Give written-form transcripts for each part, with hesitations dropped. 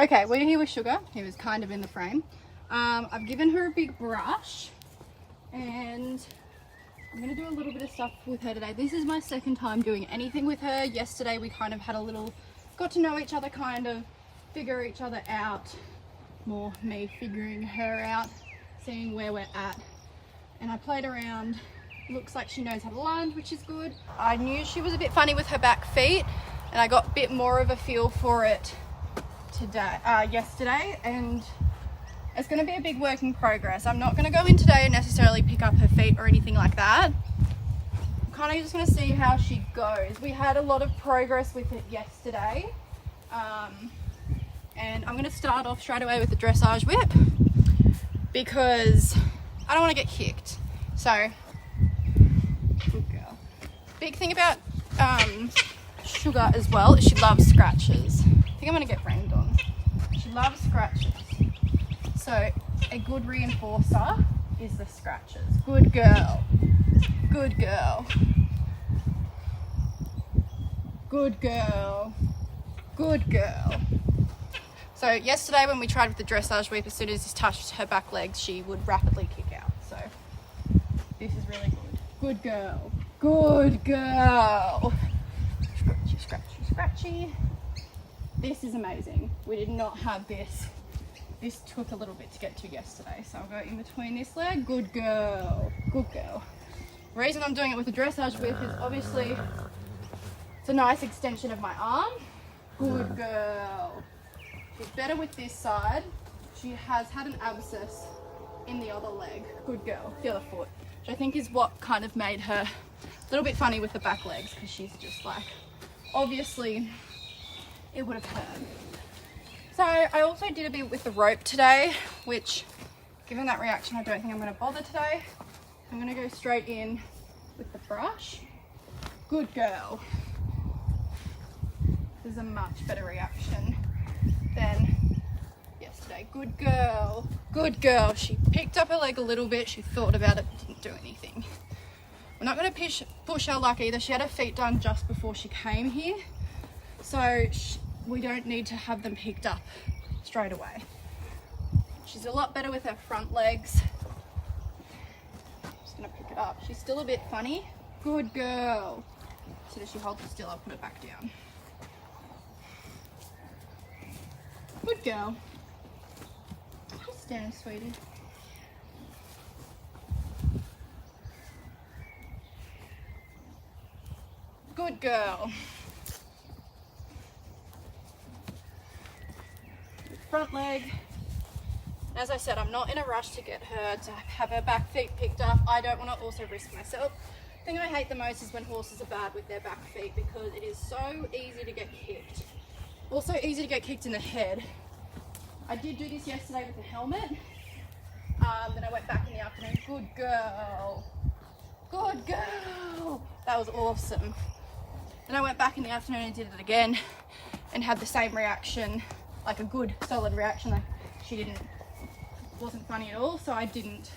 Okay, we're here with Sugar. He was kind of in the frame. I've given her a big brush and I'm going to do a little bit of stuff with her today. This is my second time doing anything with her. Yesterday we kind of had a little, got to know each other, kind of figure each other out. More me figuring her out, seeing where we're at. And I played around. Looks like she knows how to lunge, which is good. I knew she was a bit funny with her back feet and I got a bit more of a feel for it yesterday, and it's going to be a big work in progress. I'm not going to go in today and necessarily pick up her feet or anything like that. I'm kind of just going to see how she goes. We had a lot of progress with it yesterday, and I'm going to start off straight away with the dressage whip because I don't want to get kicked. So, good girl. Big thing about Sugar as well is she loves scratches. I think I'm going to get rained on. She loves scratches. So a good reinforcer is the scratches. Good girl. Good girl. Good girl. Good girl. So yesterday when we tried with the dressage whip, as soon as this touched her back legs, she would rapidly kick out. So this is really good. Good girl. Good girl. Scratchy, scratchy, scratchy. This is amazing. We did not have this. This took a little bit to get to yesterday. So I'll go in between this leg. Good girl. Good girl. The reason I'm doing it with the dressage whip is obviously it's a nice extension of my arm. Good girl. She's better with this side. She has had an abscess in the other leg. Good girl. The other foot. Which I think is what kind of made her a little bit funny with the back legs, because she's just like, obviously it would have hurt. So I also did a bit with the rope today, which given that reaction, I don't think I'm going to bother today. I'm going to go straight in with the brush. Good girl. This is a much better reaction than yesterday. Good girl. Good girl. She picked up her leg a little bit. She thought about it, but didn't do anything. We're not going to push her luck either. She had her feet done just before she came here. So we don't need to have them picked up straight away. She's a lot better with her front legs. I'm just going to pick it up. She's still a bit funny. Good girl. As soon as she holds it still, I'll put it back down. Good girl. Just stand, sweetie. Good girl. Front leg. As I said, I'm not in a rush to get her to have her back feet picked up. I don't want to also risk myself. The thing I hate the most is when horses are bad with their back feet, because it is so easy to get kicked. Also easy to get kicked in the head. I did do this yesterday with the helmet. Then I went back in the afternoon. Good girl. Good girl. That was awesome. Then I went back in the afternoon and did it again and had the same reaction, like a good solid reaction. Like she wasn't funny at all, so I didn't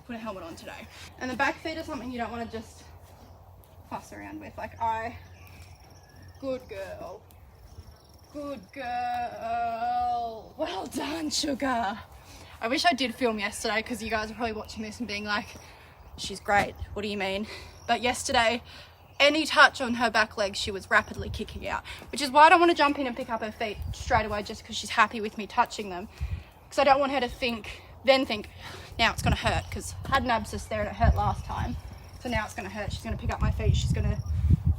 put a helmet on today. And the back feet are something you don't want to just fuss around with. Good girl. Good girl. Well done, Sugar. I wish I did film yesterday, because you guys are probably watching this and being like, she's great, what do you mean? But yesterday, any touch on her back legs, she was rapidly kicking out, which is why I don't want to jump in and pick up her feet straight away just because she's happy with me touching them, because I don't want her to think, now it's going to hurt, because I had an abscess there and it hurt last time, so now it's going to hurt. She's going to pick up my feet, she's going to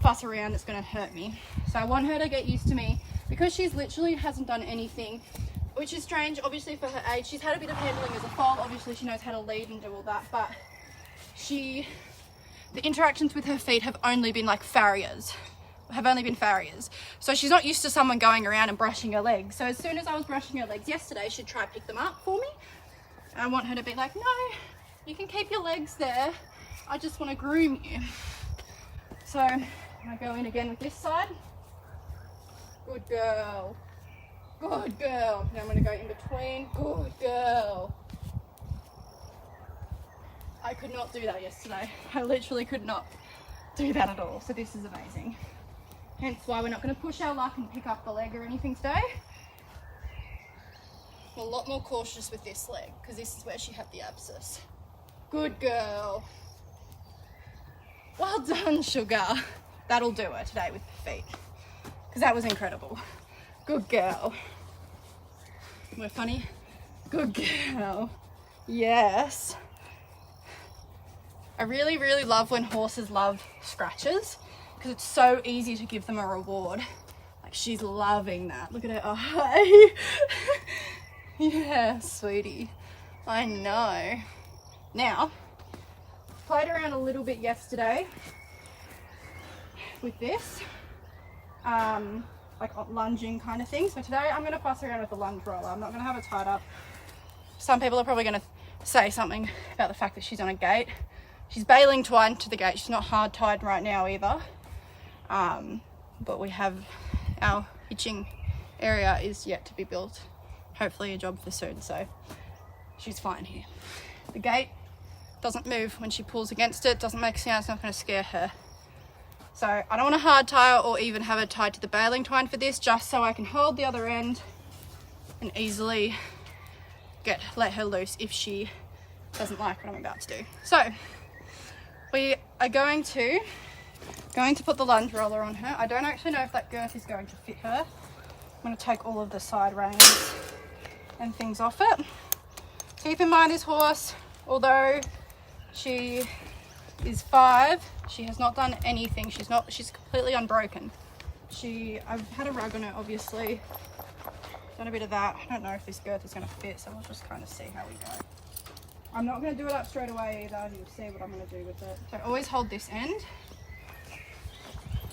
fuss around, it's going to hurt me. So I want her to get used to me, because she's literally hasn't done anything, which is strange obviously for her age. She's had a bit of handling as a foal, obviously she knows how to lead and do all that, but the interactions with her feet have only been like farriers. So she's not used to someone going around and brushing her legs. So as soon as I was brushing her legs yesterday, she'd try to pick them up for me. And I want her to be like, no, you can keep your legs there. I just want to groom you. So I go in again with this side. Good girl. Good girl. Now I'm going to go in between. Good girl. I could not do that yesterday. I literally could not do that at all. So this is amazing. Hence why we're not going to push our luck and pick up the leg or anything today. I'm a lot more cautious with this leg because this is where she had the abscess. Good girl. Well done, sugar. That'll do her today with the feet because that was incredible. Good girl. We're funny. Good girl. Yes. I really, really love when horses love scratches because it's so easy to give them a reward. Like, she's loving that. Look at her eye. Yeah, sweetie. I know. Now, played around a little bit yesterday with this, like lunging kind of thing. So today I'm going to fuss around with the lunge roller. I'm not going to have it tied up. Some people are probably going to say something about the fact that she's on a gate. She's bailing twine to the gate. She's not hard tied right now either. But we have our hitching area is yet to be built. Hopefully a job for soon. So she's fine here. The gate doesn't move when she pulls against it. Doesn't make a sound. It's not going to scare her. So I don't want to hard tie her or even have her tied to the bailing twine for this, just so I can hold the other end and easily let her loose if she doesn't like what I'm about to do. So we are going to put the lunge roller on her. I don't actually know if that girth is going to fit her. I'm going to take all of the side reins and things off it. Keep in mind, this horse, although she is 5, she has not done anything. She's completely unbroken. I've had a rug on her, obviously. Done a bit of that. I don't know if this girth is going to fit, so we'll just kind of see how we go. I'm not going to do it up straight away either. You'll see what I'm going to do with it. So always hold this end.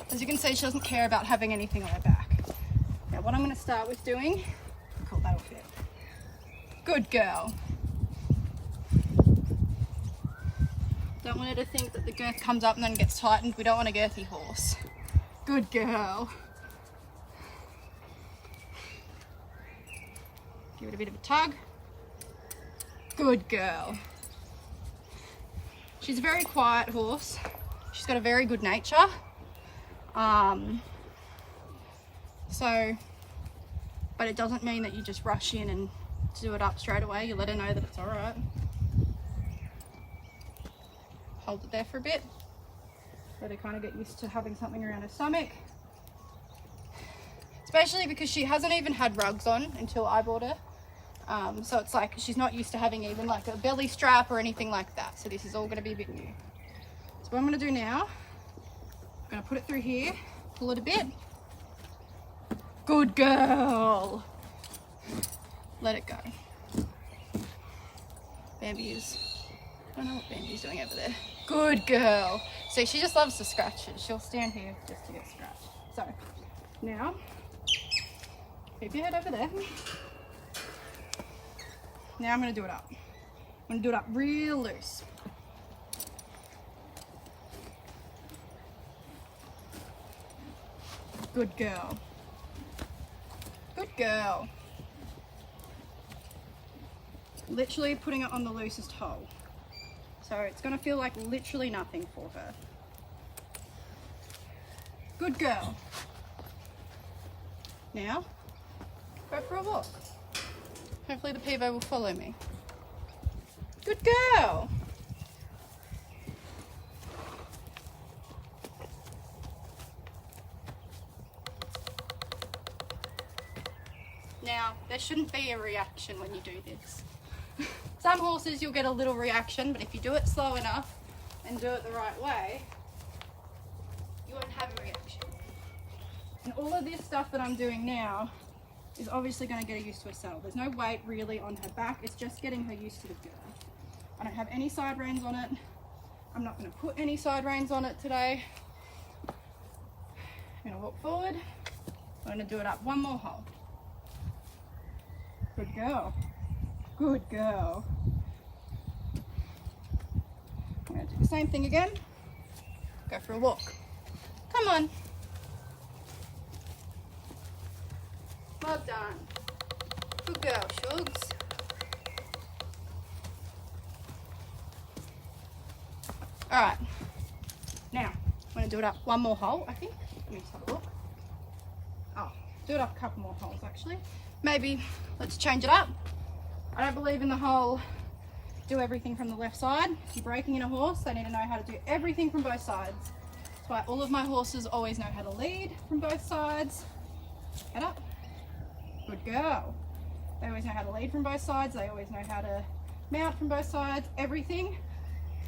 As you can see, she doesn't care about having anything on her back. Now what I'm going to start with doing, cool, that'll fit. Good girl. Don't want her to think that the girth comes up and then gets tightened. We don't want a girthy horse. Good girl. Give it a bit of a tug. Good girl. She's a very quiet horse. She's got a very good nature. But it doesn't mean that you just rush in and do it up straight away. You let her know that it's all right. Hold it there for a bit. Let her kind of get used to having something around her stomach. Especially because she hasn't even had rugs on until I bought her. So it's like she's not used to having even like a belly strap or anything like that. So this is all going to be a bit new. So what I'm going to do now, I'm going to put it through here, pull it a bit. Good girl. Let it go. Bambi I don't know what Bambi's doing over there. Good girl. See, she just loves to scratch it. She'll stand here just to get scratched. So now, keep your head over there. Now I'm going to do it up. I'm going to do it up real loose. Good girl. Good girl. Literally putting it on the loosest hole. So it's going to feel like literally nothing for her. Good girl. Now, go for a walk. Hopefully the Pivo will follow me. Good girl. Now, there shouldn't be a reaction when you do this. Some horses you'll get a little reaction, but if you do it slow enough and do it the right way, you won't have a reaction. And all of this stuff that I'm doing now is obviously going to get her used to a saddle. There's no weight really on her back, it's just getting her used to the girth. I don't have any side reins on it. I'm not going to put any side reins on it today. I'm going to walk forward. I'm going to do it up one more hole. Good girl. Good girl. I'm going to do the same thing again. Go for a walk. Come on. Well done. Good girl, Shugs. Alright. Now, I'm going to do it up one more hole, I think. Let me just have a look. Oh, do it up a couple more holes, actually. Maybe let's change it up. I don't believe in the whole do everything from the left side. If you're breaking in a horse, they need to know how to do everything from both sides. That's why all of my horses always know how to lead from both sides. Head up. Good girl. They always know how to lead from both sides. They always know how to mount from both sides. Everything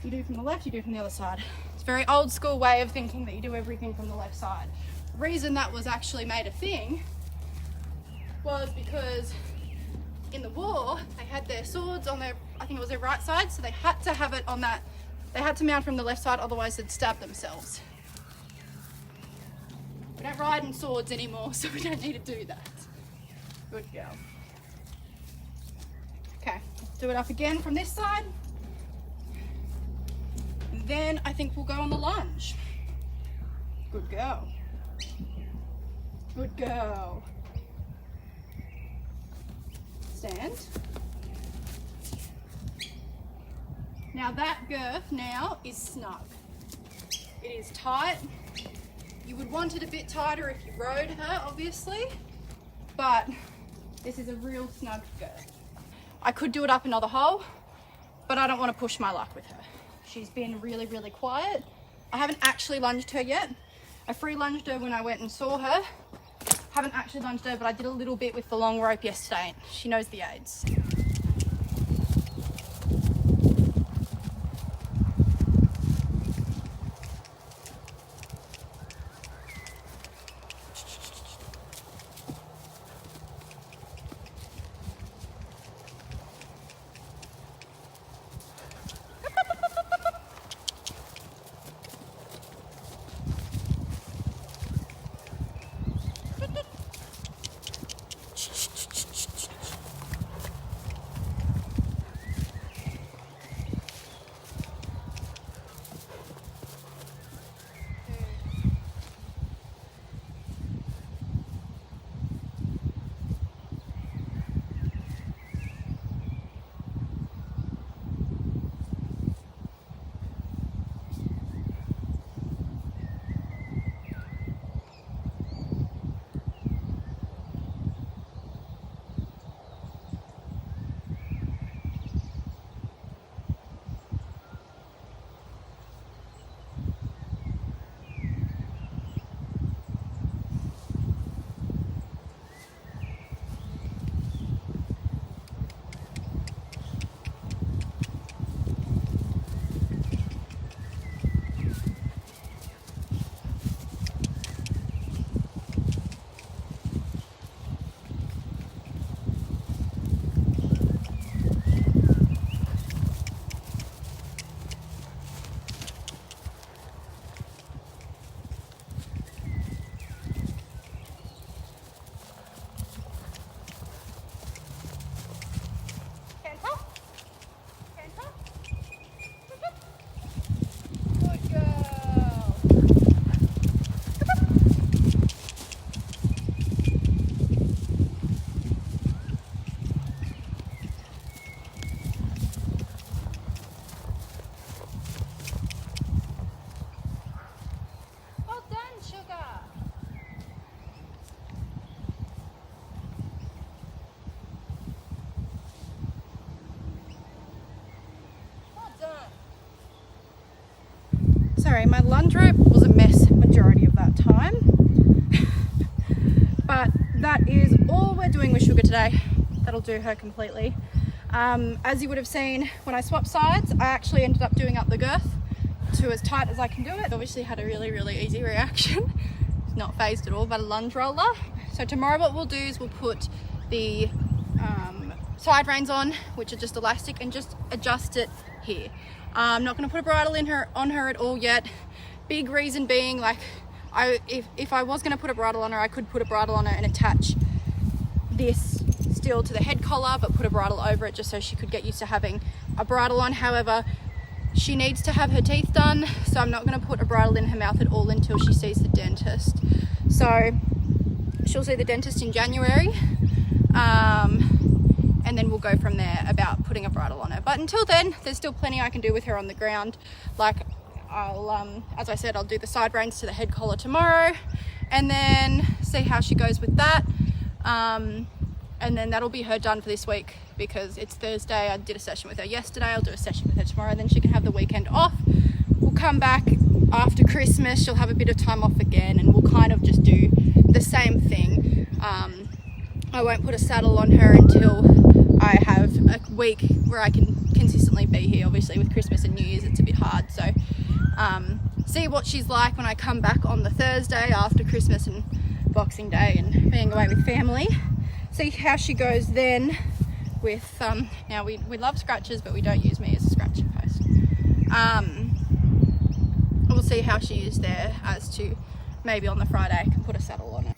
you do from the left, you do from the other side. It's a very old school way of thinking that you do everything from the left side. The reason that was actually made a thing was because in the war, they had their swords on their, I think it was their right side, so they had to have it on that, they had to mount from the left side, otherwise they'd stab themselves. We don't ride in swords anymore, so we don't need to do that. Good girl. Okay, do it up again from this side. And then I think we'll go on the lunge. Good girl. Good girl. Stand. Now that girth now is snug. It is tight. You would want it a bit tighter if you rode her, obviously, but this is a real snug girth. I could do it up another hole, but I don't want to push my luck with her. She's been really, really quiet. I haven't actually lunged her yet. I free lunged her when I went and saw her. Haven't actually lunged her, but I did a little bit with the long rope yesterday. She knows the aids. Sorry, my lunge rope was a mess majority of that time. But that is all we're doing with Sugar today. That'll do her completely. As you would have seen when I swapped sides, I actually ended up doing up the girth to as tight as I can do it. Obviously had a really, really easy reaction. Not phased at all, but a lunge roller. So tomorrow what we'll do is we'll put the side reins on, which are just elastic, and just adjust it here. I'm not going to put a bridle on her at all yet. Big reason being, like, if I was going to put a bridle on her, I could put a bridle on her and attach this still to the head collar, but put a bridle over it just so she could get used to having a bridle on. However, she needs to have her teeth done, so I'm not going to put a bridle in her mouth at all until she sees the dentist. So she'll see the dentist in January. And then we'll go from there about putting a bridle on her. But until then, there's still plenty I can do with her on the ground. Like, I'll, as I said, I'll do the side reins to the head collar tomorrow, and then see how she goes with that. And and then that'll be her done for this week because it's Thursday. I did a session with her yesterday. I'll do a session with her tomorrow, and then she can have the weekend off. We'll come back after Christmas. She'll have a bit of time off again, and we'll kind of just do the same thing. I won't put a saddle on her until I have a week where I can consistently be here. Obviously with Christmas and New Year's it's a bit hard, so see what she's like when I come back on the Thursday after Christmas and Boxing Day and being away with family. See how she goes then with now we love scratches, but we don't use me as a scratching post. We'll see how she is there, as to maybe on the Friday I can put a saddle on it.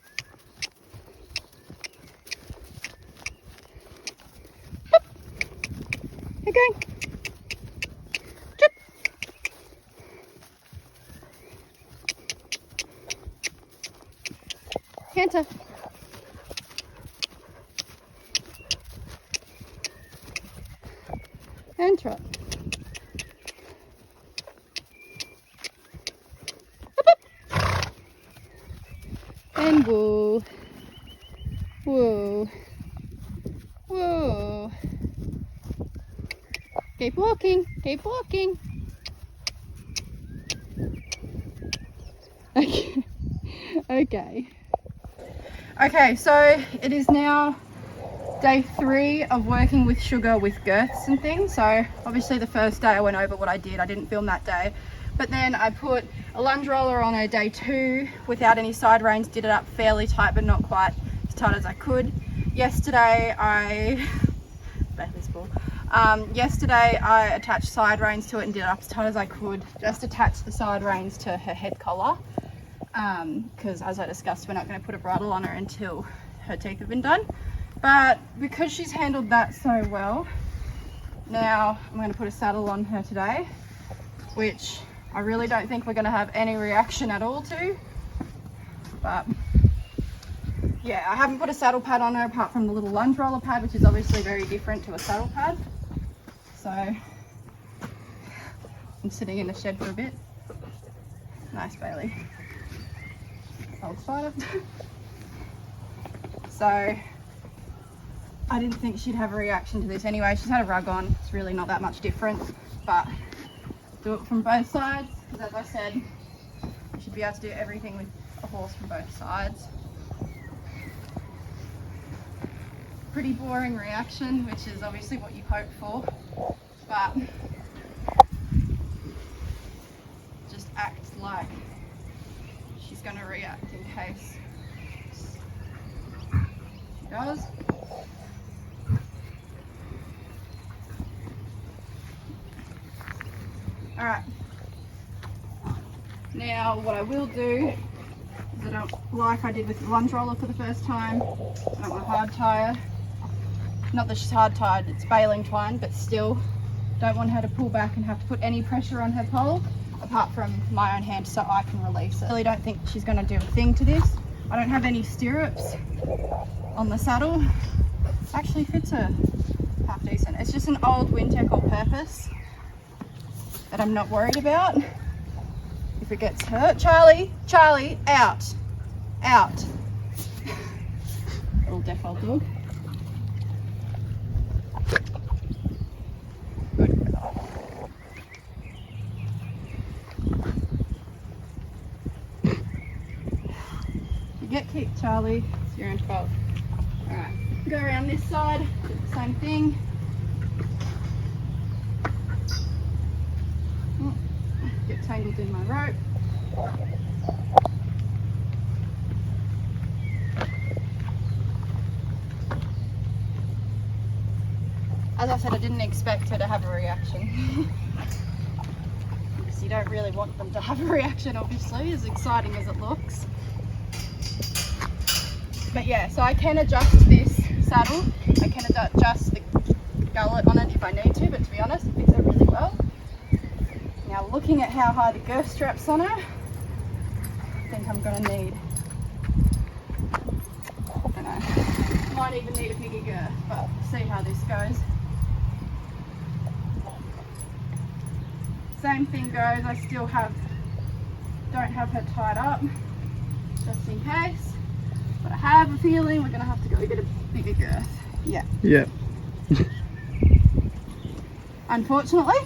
Okay. Chip. Canter. And trot. And whoa. Whoa. Whoa. Keep walking, keep walking. Okay. Okay, so it is now day 3 of working with sugar with girths and things. So obviously the first day I went over what I did. I didn't film that day. But then I put a lunge roller on her day 2 without any side reins, did it up fairly tight but not quite as tight as I could. Yesterday yesterday I attached side reins to it and did it up as tight as I could. Just attached the side reins to her head collar because as I discussed, we're not going to put a bridle on her until her teeth have been done. But because she's handled that so well, now I'm going to put a saddle on her today, which I really don't think we're going to have any reaction at all to. But yeah, I haven't put a saddle pad on her apart from the little lunge roller pad, which is obviously very different to a saddle pad. So I'm sitting in the shed for a bit. Nice Bailey. Old spider. So I didn't think she'd have a reaction to this anyway. She's had a rug on. It's really not that much different, but do it from both sides because, as I said, you should be able to do everything with a horse from both sides. Pretty boring reaction, which is obviously what you hope for, but just act like she's going to react in case she does. Alright, now what I will do is, I don't, like I did with the lunge roller for the first time, I don't want to hard tie her. Not that she's hard tied, it's baling twine, but still don't want her to pull back and have to put any pressure on her pole apart from my own hand so I can release it. I really don't think she's going to do a thing to this. I don't have any stirrups on the saddle. It actually fits her half decent. It's just an old Wintec all-purpose that I'm not worried about. If it gets hurt, Charlie, out, out. Little deaf old dog. Good. You get kicked, Charlie. It's your own fault. All right, go around this side. Do the same thing. Get tangled in my rope. As I said, I didn't expect her to have a reaction. Because you don't really want them to have a reaction, obviously, as exciting as it looks. But yeah, so I can adjust this saddle. I can adjust the gullet on it if I need to, but to be honest, it fits it really well. Now, looking at how high the girth strap's on her, I think I'm going to need, I don't know, might even need a bigger girth, but see how this goes. Same thing goes, I still don't have her tied up, just in case. But I have a feeling we're gonna have to go get a bigger girth. Yeah. Yeah. Unfortunately.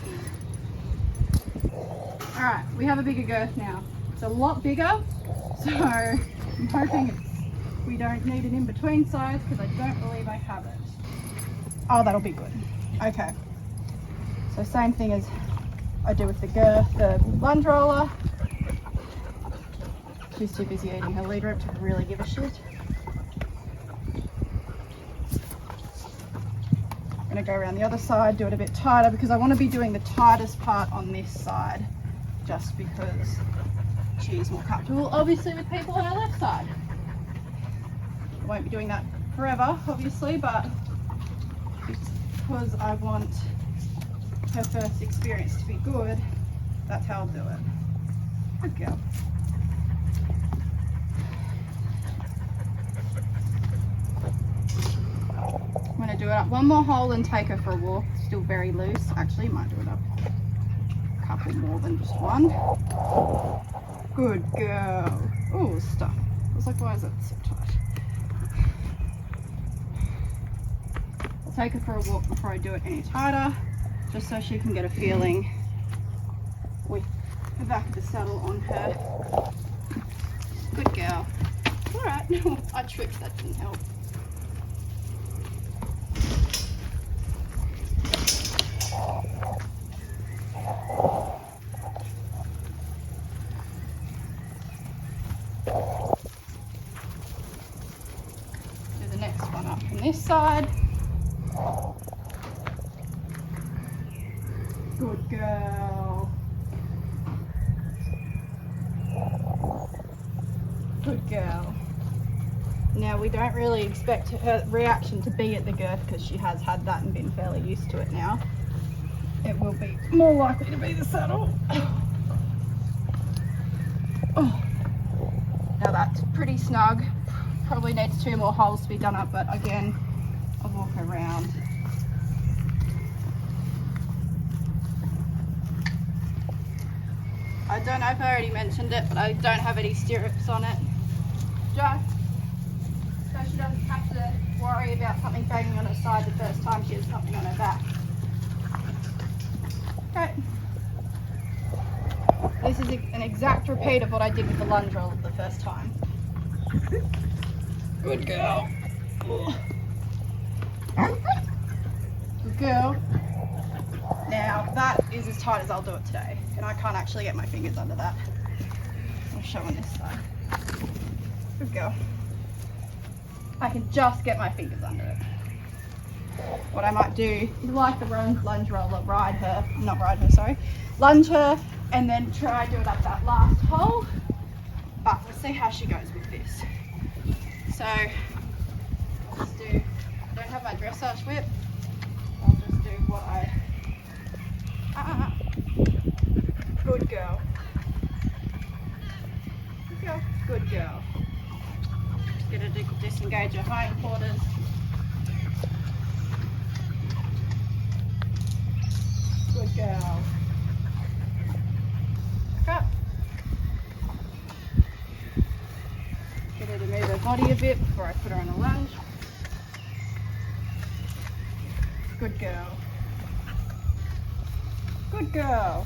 Alright, we have a bigger girth now. It's a lot bigger, so I'm hoping we don't need an in-between size because I don't believe I have it. Oh, that'll be good. Okay. So same thing as I do with the girth, the lunge roller. She's too busy eating her lead rope to really give a shit. I'm going to go around the other side, do it a bit tighter because I want to be doing the tightest part on this side just because she's more comfortable, obviously, with people on her left side. I won't be doing that forever, obviously, but because I want her first experience to be good, that's how I'll do it. Good girl. I'm going to do it up one more hole and take her for a walk. Still very loose. Actually, might do it up a couple more than just one. Good girl. Oh, stuff. I was like, why is that so tight? I'll take her for a walk before I do it any tighter, just so she can get a feeling with the back of the saddle on her. Good girl. Alright, I tripped, that didn't help. Do the next one up from this side. Good girl. Good girl. Now we don't really expect her reaction to be at the girth because she has had that and been fairly used to it now. It will be more likely to be the saddle. Oh. Now that's pretty snug. Probably needs 2 more holes to be done up, but again, I'll walk around. I don't know if I already mentioned it, but I don't have any stirrups on it. Just so she doesn't have to worry about something banging on her side the first time she has something on her back. Okay. This is an exact repeat of what I did with the lunge roll the first time. Good girl. Good girl. Now that is as tight as I'll do it today, and I can't actually get my fingers under that. I'll show on this side. Good girl. I can just get my fingers under it. What I might do is like the lunge roller, lunge her, and then try do it up that last hole. But we'll see how she goes with this. So let's do, I don't have my dressage whip. I'll just do what I, good girl. Good girl. Good girl. Get her to disengage her hindquarters. Good girl. Back up. Get her to move her body a bit before I put her on a lunge. Good girl. Good girl.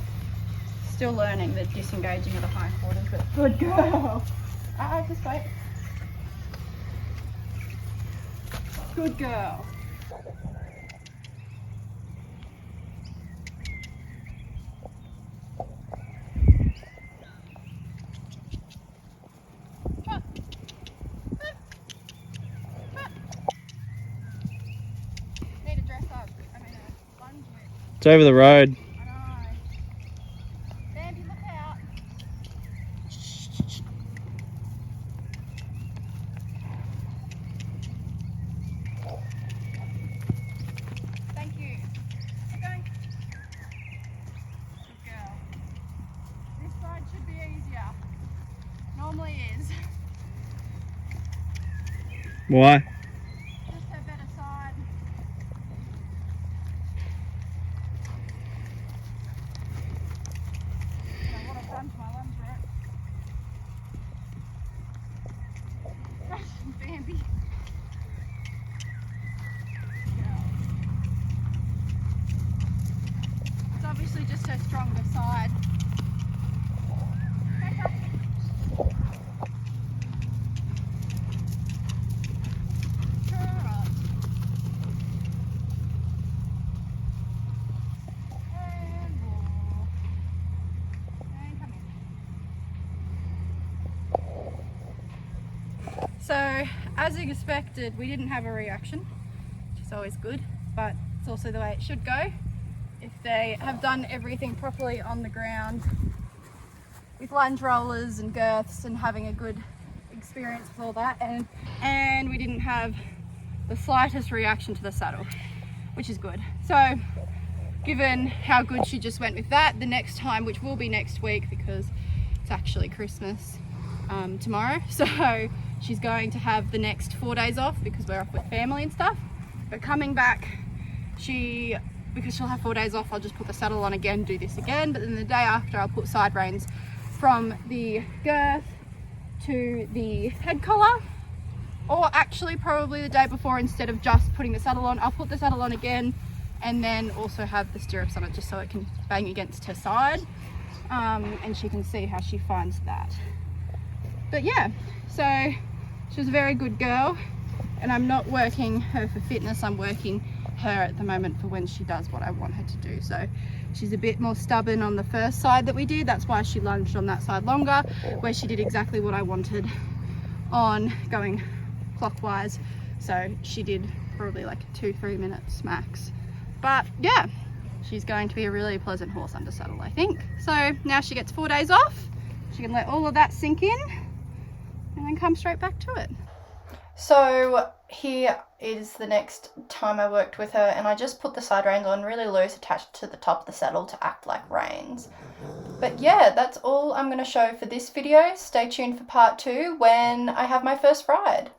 Still learning the disengaging of the hindquarters, but good girl. Just wait. Good girl. Need a dress up. I mean a lunge whip. It's over the road. I know. Bambi, look out. Thank you. Keep going. Good girl. This side should be easier. Normally is. Why? Just her better side. Now what I've done to my lunge rope. So as expected, we didn't have a reaction, which is always good, but it's also the way it should go. If they have done everything properly on the ground with lunge rollers and girths and having a good experience with all that, and we didn't have the slightest reaction to the saddle, which is good. So given how good she just went with that, the next time, which will be next week because it's actually Christmas tomorrow, so she's going to have the next 4 days off because we're off with family and stuff. But coming back, because she'll have 4 days off, I'll just put the saddle on again, do this again, but then the day after I'll put side reins from the girth to the head collar, or actually probably the day before, instead of just putting the saddle on, I'll put the saddle on again and then also have the stirrups on it just so it can bang against her side, and she can see how she finds that. But yeah, so she was a very good girl, and I'm not working her for fitness, I'm working her at the moment for when she does what I want her to do. So she's a bit more stubborn on the first side that we did, that's why she lunged on that side longer, where she did exactly what I wanted on going clockwise. So she did probably like 2-3 minutes max. But yeah, she's going to be a really pleasant horse under saddle, I think. So now she gets 4 days off, she can let all of that sink in and then come straight back to it. So here is the next time I worked with her, and I just put the side reins on really loose, attached to the top of the saddle to act like reins. But yeah, that's all I'm going to show for this video. Stay tuned for part 2 when I have my first ride.